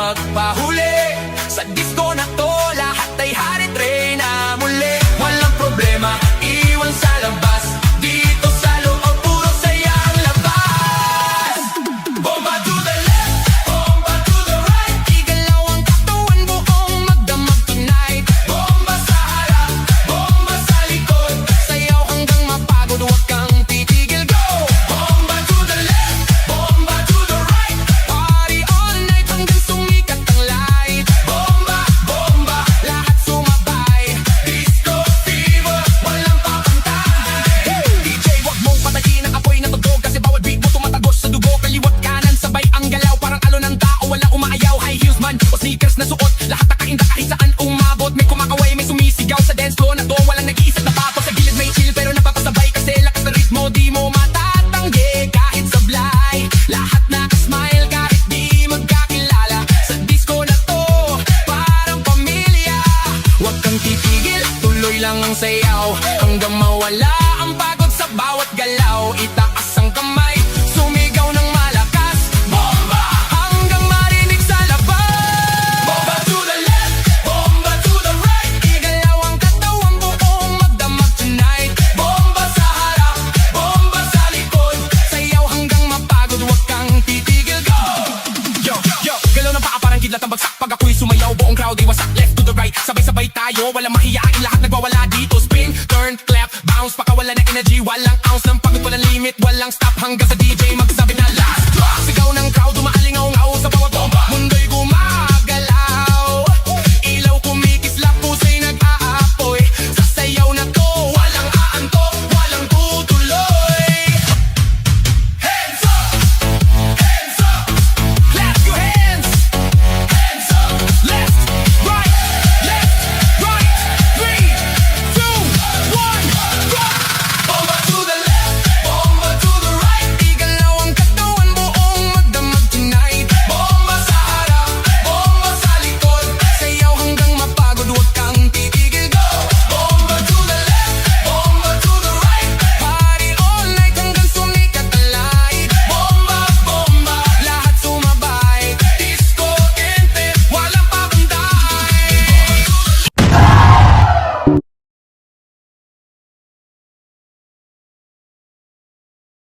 magpahuli. Sa disco na to, lahat ay hari-tray na muli. Walang problema, iwan sa labas. Dito sa loob, puro saya ang labas. Bomba to the left, bomba to the right. Igalaw ang katawan, buong magdamag tonight. Bomba sa harap, bomba sa likod. Sayaw hanggang mapagod, huwag kang titigil, go! Bomba to the left, bomba to the right. Party all night hanggang sumikat ang light. Bomba, bomba, lahat sumabay. Disco fever, walang papantay. DJ, wag mong patayin ang apoy na tugtog, kasi bawat beat mo tumatagos sa dugo. Kaliwat kanan, sabay ang galaw, parang alo ng tao, walang umaayaw. High heels man o sneakers na suot, lahat nakainda kahit saan umabot. May kumakaway, may sumisigaw sa dance floor na to. Walang nag-iisip na pato, sa gilid may chill pero napapasabay, kasi lakas na ritmo di mo matatanggi. Kahit sablay, lahat nakasmile kahit di magkakilala. Sa disco na to, parang pamilya. Huwag kang titigil, tuloy lang ang sayaw, hanggang mawala ang pagod sa bawat galaw. Itaas ang kamay, sumigaw ng malakas. Bomba, hanggang marinig sa labas. Bomba to the left, bomba to the right. Igalaw ang katawan, buong magdamag tonight. Bomba sa harap, bomba sa likod. Sayaw hanggang mapagod, huwag kang titigil, go! Yo, yo, galaw ng paa parang kidlat ang bagsak. Pag ako'y sumayaw, buong crowd ay wasak. Left to the right, sabay-sabay tayo, walang mahiyain, lahat nagwawala dito. Spin, turn, clap, bounce, pakawala ng energy. Walang ounce ng pagod, walang limit, walang stop hanggang sa di